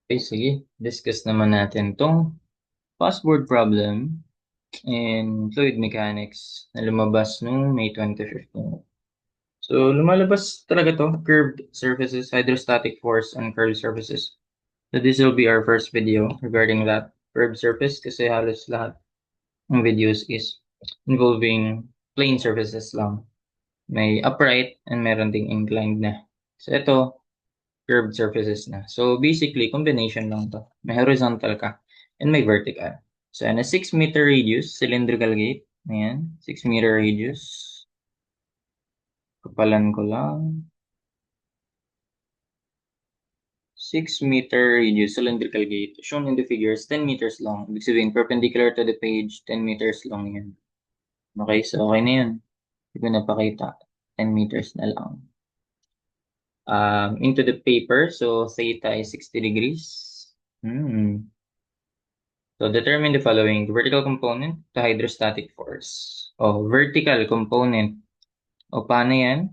Okay, sige. Discuss naman natin tong password problem in fluid mechanics na lumabas noong May 2015. So, lumalabas talaga to, curved surfaces, hydrostatic force, and curved surfaces. So, this will be our first video regarding that curved surface kasi halos lahat ng videos is involving plane surfaces lang. May upright and meron ding inclined na. So, ito, curved surfaces na. So, basically, combination lang to. May horizontal ka and may vertical. So, ano, 6-meter radius, cylindrical gate. Ayan, 6-meter radius. Kapalan ko lang. 6-meter radius, cylindrical gate. Shown in the figures, 10 meters long. Ibig sabihin, perpendicular to the page, 10 meters long yan. Okay, so okay na yun. Hindi ko napakita. 10 meters na lang. Into the paper, so theta is 60 degrees. So determine the following. The vertical component, the hydrostatic force. O, vertical component. O, paano yan?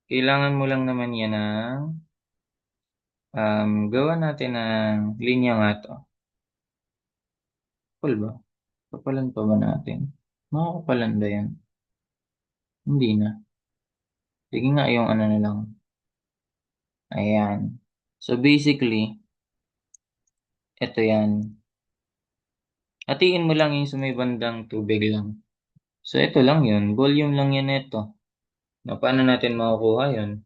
Kailangan mo lang naman yan ng gawa natin ng linya nga to. Kapal ba? Kapalan pa ba natin? Makakapalan ba yan? Hindi na. Sige nga yung ano na lang. Ayan. So basically, ito yan. Hatiin mo lang yung sa may bandang tubig lang. So ito lang yun. Volume lang yan ito. Na paano natin makukuha yun?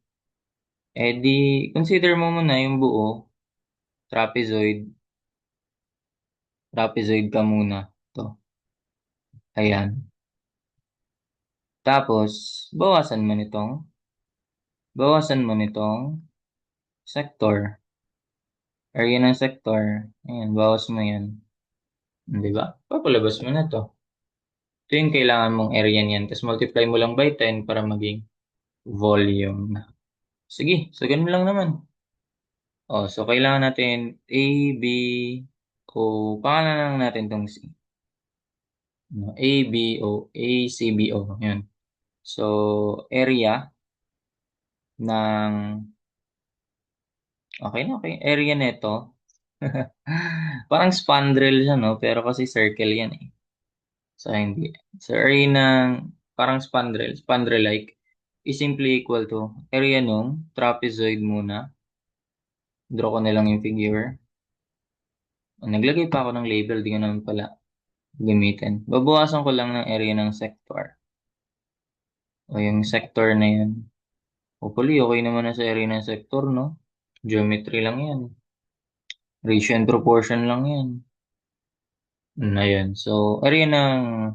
Eh di, consider mo muna yung buo, trapezoid. Trapezoid ka muna. To. Ayan. Tapos, bawasan mo nitong sector. Area ng sector. Ayan, bawas mo yan. Di ba? Papalabas mo na to. Ito yung kailangan mong area niyan. Tapos multiply mo lang by 10 para maging volume na. Sige, so ganun lang naman. Oh, so kailangan natin A, B, O. Pangalan lang natin tong C. No, A, B, O. A, C, B, O. Yun. So, area ng, okay na, okay. Area nito. Parang spandrel siya, no? Pero kasi circle yan eh. So, hindi. So, area ng, parang spandrel-like, is simply equal to area nung trapezoid muna. Draw ko na lang yung figure. Naglagay pa ako ng label, di ko naman pala gamitin. Babawasan ko lang ng area ng sector. O yung sector na yan. Hopefully, okay naman na sa area ng sector, no? Geometry lang yan. Ratio and proportion lang yan. Ayun. So, area ng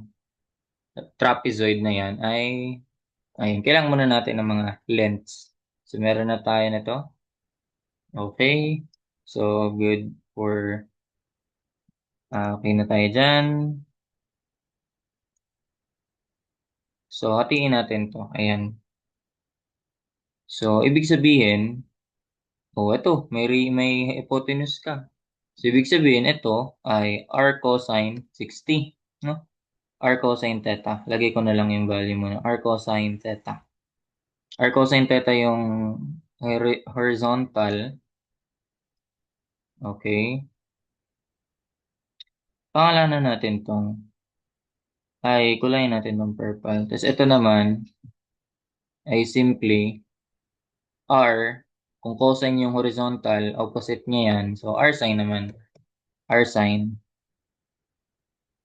trapezoid na yan ay, ayun, kailangan muna natin ng mga lengths. So, meron na tayo na to. Okay. So, good for, okay na tayo dyan. So, hatiin natin to. Ayan. So, ibig sabihin, ito, may hypotenuse ka. So, ibig sabihin, ito ay r cosine 60. No? R cosine theta. Lagay ko na lang yung value mo na. R cosine theta. R cosine theta yung horizontal. Okay. Pangalanan natin tong, kulayin natin tong purple. Tapos, ito naman ay simply R. Kung cosine yung horizontal, opposite niya yan. So, R sine naman. R sine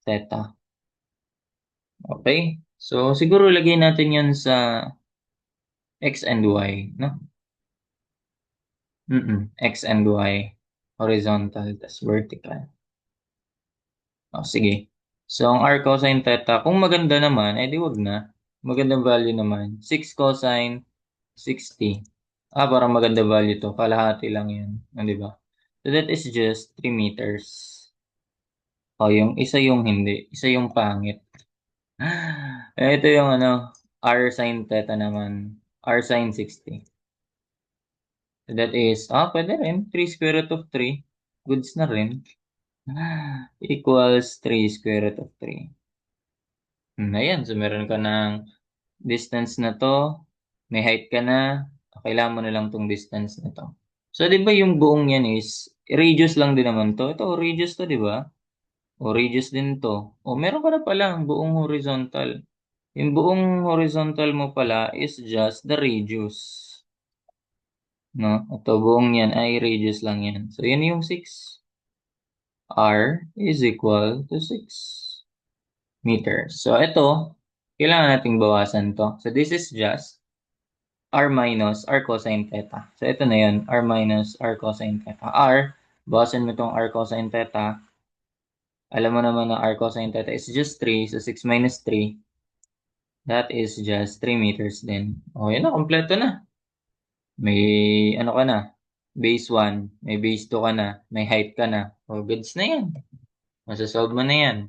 theta. Okay? So, siguro lagay natin yun sa X and Y, no? X and Y. Horizontal, tas vertical. Sige. So, ang R cosine theta, kung maganda naman, di wag na. Magandang value naman. 6 cosine 60. Parang maganda value to. Kalahati lang yan. Di ba? So, that is just 3 meters. Yung isa yung hindi. Isa yung pangit. Ito yung R sin theta naman. R sin 60. So that is, pwede rin. 3 square root of 3. Goods na rin. Equals 3 square root of 3. Ayan. So meron ka ng distance na to. May height ka na. Kailangan mo na lang tong distance na to. So, di ba yung buong yan is Radius lang din naman to. Ito, radius to, di ba? O radius din to. O meron ka na palang buong horizontal. Yung buong horizontal mo pala is just the radius. No? Ito, buong yan ay radius lang yan. So, yan yung 6. R is equal to 6 meters. So, ito, kailangan nating bawasan to. So, this is just R minus R cosine theta. So, ito na yun. R minus R cosine theta. R, bawasan mo itong R cosine theta. Alam mo naman na R cosine theta is just 3. So, 6 minus 3, that is just 3 meters din. O, yun na. Kompleto na. May, ano ka na? Base 1. May base 2 ka na. May height ka na. O, goods na yan. Masasolve mo na yan.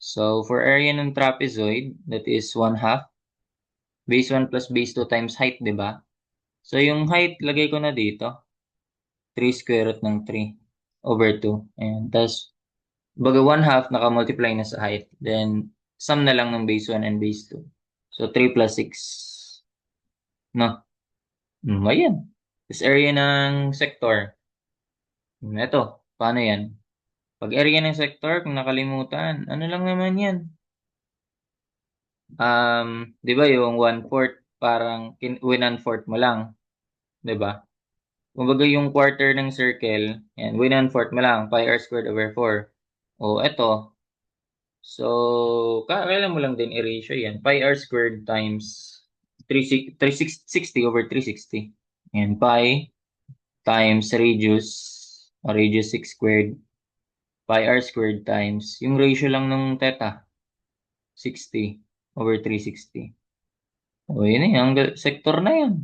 So, for area ng trapezoid, that is 1/2. Base 1 plus base 2 times height, di ba? So, yung height, lagay ko na dito. 3 square root ng 3 over 2. Ayan. Tapos, baga 1/2, naka-multiply na sa height. Then, sum na lang ng base 1 and base 2. So, 3 plus 6. No? Ayan. Tapos, area ng sector. Ito. Paano yan? Pag area ng sector, kung nakalimutan, ano lang naman yan? 'Di ba yung 1/4 parang 1/4 mo lang, 'di ba? Kumbaga yung quarter ng circle, yan, 1/4 mo lang, pi r squared over 4. O eto, so kailan mo lang din i-ratio yan, pi r squared times 360 over 360. Yan, pi times radius, o radius 6 squared, pi r squared times, yung ratio lang ng theta, 60 over 360. O yun eh, ang sector na yan.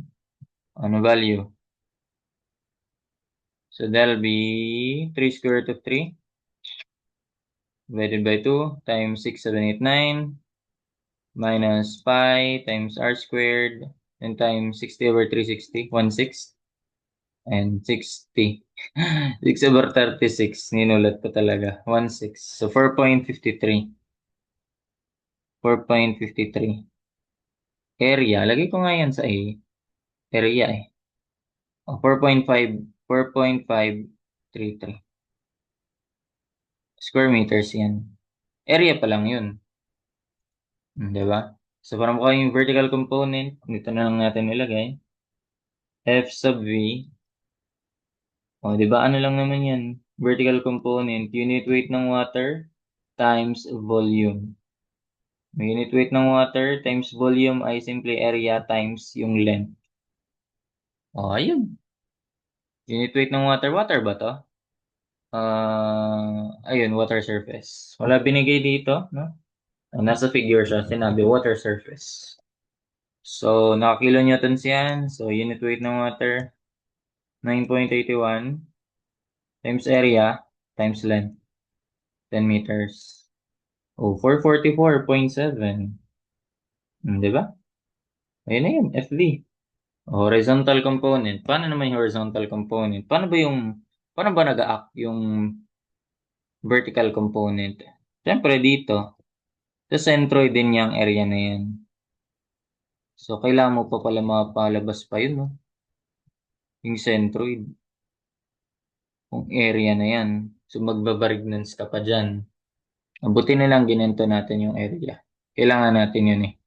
Ano value? So that'll be 3 square root of 3 divided by 2 times 6, 7, 8, 9 minus pi times r squared and times 60 over 360, 1/6 and 60. 6 over 36, ninulat ko talaga. 1/6. So 4.53. 4.53. Area, lagay ko nga yan sa A. Area eh. O, 4.5, 4.533 square meters yan. Area pa lang yun. Di ba? So, para mukha yung vertical component, dito na lang natin ilagay. F sub V. O, di ba? Ano lang naman yan? Vertical component, unit weight ng water times volume. May unit weight ng water times volume ay simply area times yung length. O, ayun. Unit weight ng water. Water ba to? Ayun, water surface. Wala binigay dito, no? Nasa figure siya, sinabi water surface. So, naka-kilonewtons yan. So, unit weight ng water, 9.81 times area times length, 10 meters. Oh, 444.7. Di ba? Ayun na yun, FV. Horizontal component. Paano naman yung horizontal component? Paano ba nag-act yung vertical component? Siyempre dito, sa centroid din yung area na yan. So, kailangan mo pa pala mapalabas pa yun, no? Yung centroid. Kung area na yan. So, magbabarignance ka pa dyan. Mabuti na lang ginento natin yung area. Kailangan natin yun eh.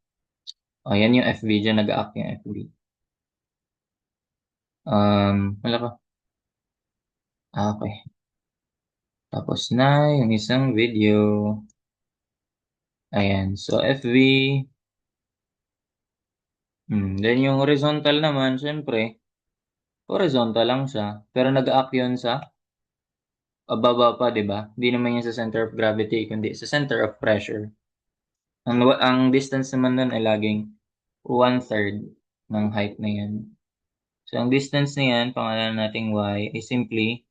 O, yan yung FV dyan. Nag-act yung FV. Wala ka. Okay. Tapos na yung isang video. Ayan. So, FV. Then yung horizontal naman, syempre, horizontal lang siya. Pero nag-act yun sa baba pa, di ba? Hindi naman yan sa center of gravity, kundi sa center of pressure. Ang distance naman nun ay laging 1/3 ng height na yan. So, ang distance na yan, pangalan nating y, is simply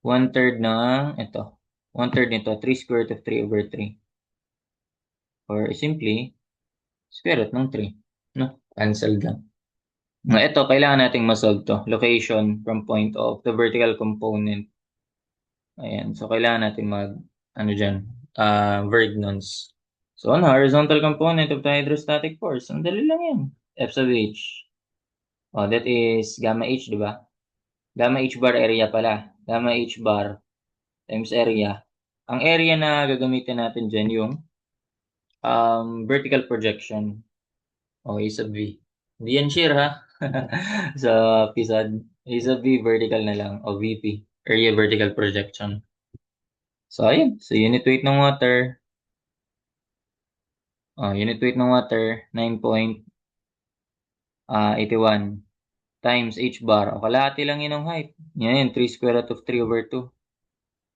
1/3 ng, ito, 1/3 nito, 3 square root of 3 over 3. Or simply, square root ng 3. No? Cancel lang. Ito, kailangan nating masolve to. Location from point of the vertical component. Ayan. So, kailangan natin ano dyan, Vergnons. So, ano, horizontal component of the hydrostatic force. Ang dali lang yan. F sub H. Oh, that is gamma H, di ba? Gamma H bar area pala. gamma h bar times area. Ang area na gagamitin natin dyan yung vertical projection. Okay, sub V. Hindi yan shear ha. Sa PSAD. A sub V vertical na lang o VP. Area vertical projection. So ayun. So unit weight ng water. Unit weight ng water 9.81 times h bar. O kalahati lang yun ang height. Yan yun. 3 square root of 3 over 2.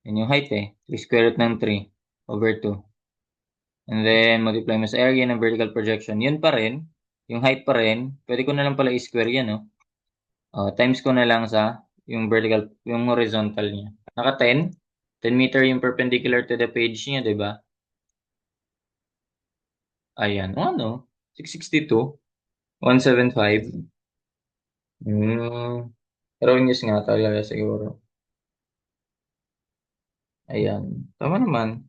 Yan yung height eh. 3 square root ng 3 over 2. And then multiply mo sa area ng vertical projection. Yun pa rin. Yung height pa rin. Pwede ko na lang pala i-square yan, no? Times ko na lang sa yung vertical, yung horizontal niya. Naka 10. 10 meter yung perpendicular to the page niya, di ba? Ayan. O ano? 662. 175. Hmm. Erroneous nga talaga siguro. Ayan. Tama naman.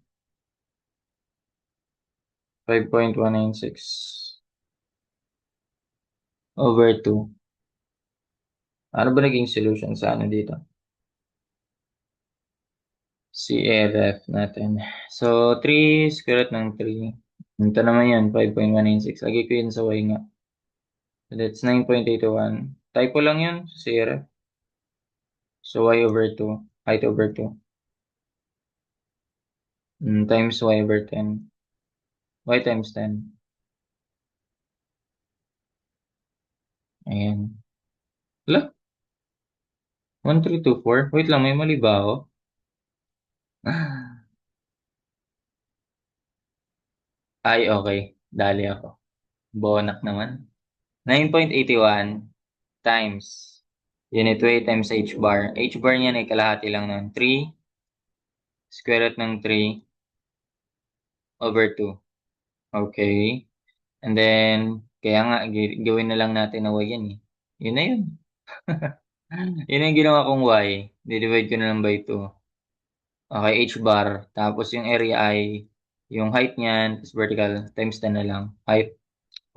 5.196 over 2. Ano ba naging solution sa ano dito? CLF natin. So, 3 square root ng 3. Ito naman yan, 5.196. Lagay ko yun sa y nga. So, that's 9.81. Typo lang yun sa CLF. So, y over 2. Height over 2. Times y over 10. Y times 10. Ayan. Wala. 1324. Wait lang, may mali ba ako? Ay, okay. Dali ako. Bonak naman. 9.81 times unit weight times h bar. H bar niyan ay kalahati lang nun. 3 square root ng 3 over 2. Okay. And then, kaya nga, gawin na lang natin na y yan eh. Yun na yun. Yun ang ginawa kong y. Divide ko na lang by 2. Okay, h bar. Tapos yung area ay yung height niyan, tapos vertical, times 10 na lang. Height,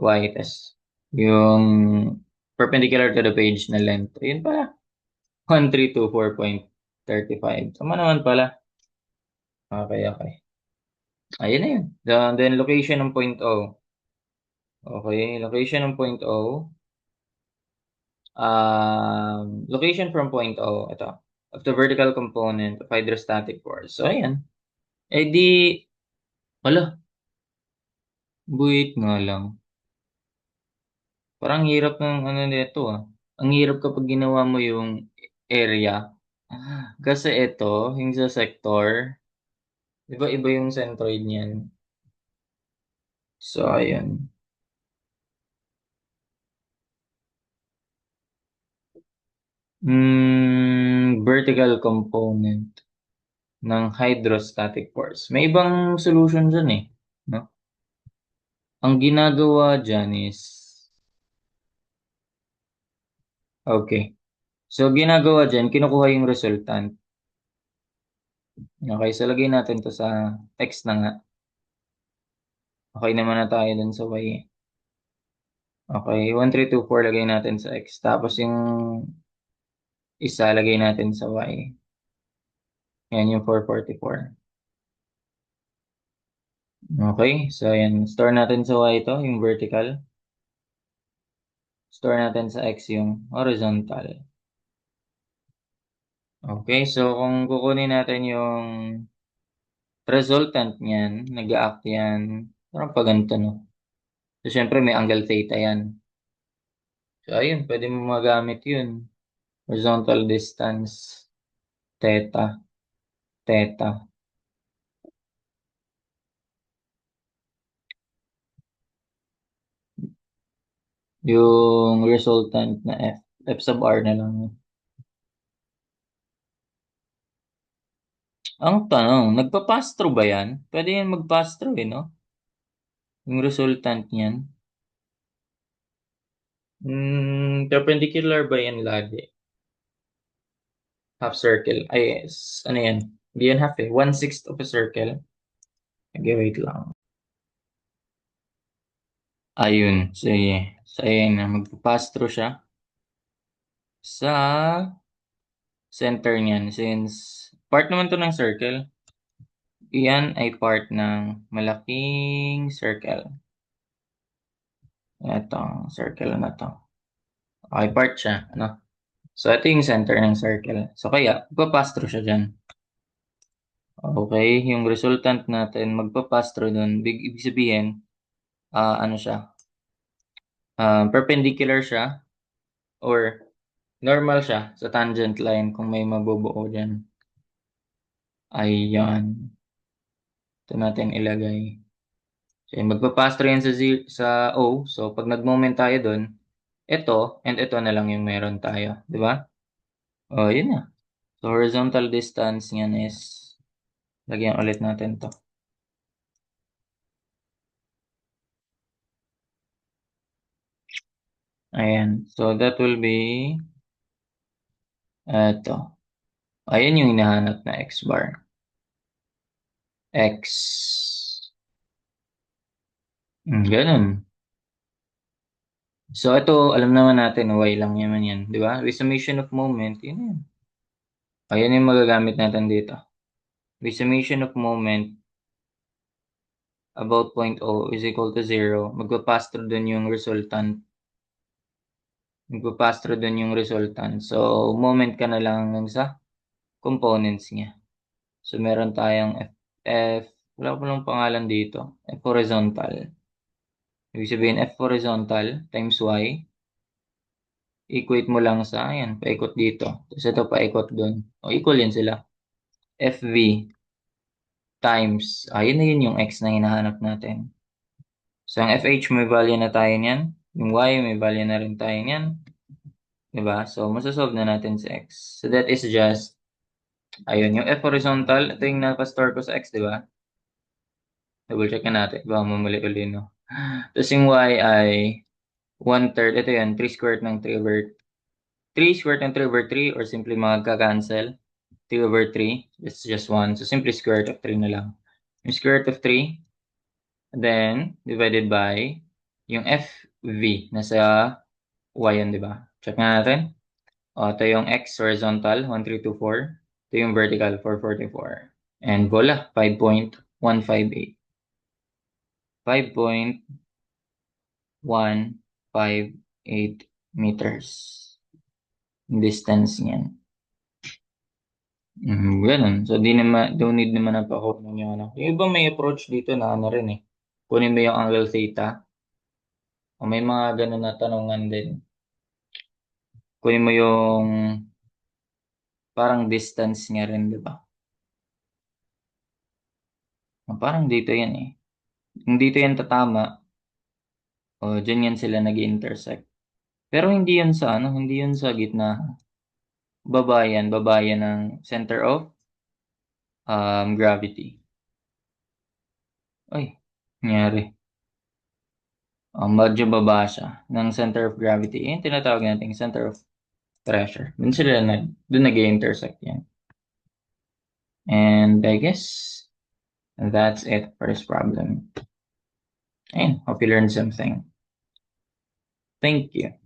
y, tapos yung perpendicular to the page na length. Ayun pala. 1324.35. Sama naman pala. Okay, okay. Ayun na yun. Then, location ng point O. Okay, location ng point O. Location from point O. Ito. Of the vertical component of hydrostatic force. So, ayan. Eh di, wala. Buwit nga lang. Parang hirap ng ano nito ah. Ang hirap kapag ginawa mo yung area. Kasi ito, yung sa sector, di ba iba yung centroid niyan? So, ayan. Vertical component ng hydrostatic force. May ibang solution dyan eh. No? Ang ginagawa dyan is, okay. So, ginagawa dyan, kinukuha yung resultant. Okay, so lagay natin to sa x na nga. Okay naman na tayo dun sa y. Okay, 1324 lagay natin sa x. Tapos yung isa lagay natin sa y. Yan yung 444. Okay, so yan. Store natin sa y ito, yung vertical. Store natin sa x yung horizontal. Okay, so kung kukunin natin yung resultant niyan, nag-act yan, parang pa ganito, no? So, syempre may angle theta yan. So, ayun, pwede mo magamit yun. Horizontal distance, theta, theta. Yung resultant na F. F sub R na lang. Ang tanong, nagpa-pass through ba yan? Pwede yan mag-pass through eh, no? Yung resultant niyan. Perpendicular ba yan lagi? Half circle. Ay, ano yan? Hindi yan half eh. 1/6 of a circle. Okay, wait lang. Ayun. Sige. So, ayan na. Magpa-pass through siya sa center niyan since part naman to ng circle. Iyan ay part ng malaking circle. Itong circle na to. Okay, part siya. Ano? So, ito yung center ng circle. So, kaya, magpapass through siya dyan. Okay, yung resultant natin, magpapass through dun. Ibig sabihin, ano siya, perpendicular siya or normal siya sa tangent line kung may mabubuo dyan. Ayan. Ito natin ilagay. So, magpapass through yan sa O. So, pag nag-moment tayo dun, ito and ito na lang yung meron tayo. Di ba? O, yun na. So, horizontal distance niyan is, lagyan ulit natin to. Ayan. So, that will be, ito. Ayan yung hinahanap na X bar. X. Ganun. So, ito, alam naman natin, Y lang naman yan. Di ba? With summation of moment, yun yan. Ayan yung magagamit natin dito. With summation of moment, about point O is equal to 0. Magpapass through dun yung resultant. Magpapass through dun yung resultant. So, moment ka na lang sa components niya. So, meron tayong wala ko lang pangalan dito. F horizontal. Ibig sabihin, F horizontal times Y. Equate mo lang sa, ayan, paikot dito. Tapos ito, paikot dun. O, equal yan sila. FV times, ayun na yun yung X na hinahanap natin. So, ang FH may value na tayo niyan. Yung Y may value na rin tayo niyan. Diba? So, masasolve na natin sa X. So, that is just, ayun, yung F horizontal, ito yung napastore ko sa X, diba? Double check na natin. Baka mamali uli, no? Tapos yung Y ay 1/3. Ito yan, 3 squared ng 3 over 3 squared ng 3 over 3 or simply magka-cancel. 3 over 3. It's just 1. So, simply square root of 3 na lang. Yung square root of 3, then, divided by yung FV. Nasa Y yan, di ba? Check na natin. O, ito yung X horizontal, 1324. Ito yung vertical, 444. And voila, 5.158. 5.158 meters. Distance niyan. Ganun. So, don't need naman na pa-kunin yung ano. Yung iba may approach dito na ano rin eh. Kunin mo yung angle theta. O may mga ganun na tanungan din. Kunin mo yung parang distance niya rin, di ba? Parang dito yan eh. Kung dito yan tatama, o dyan yan sila nag-intersect. Pero hindi yan sa ano, hindi yan sa gitna. Babayan ng center of gravity. Ay, nangyari. Medyo baba siya ng center of gravity. Yung tinatawag natin center of pressure. Dun nag-intersect yan. And I guess that's it for this problem. And hope you learned something. Thank you.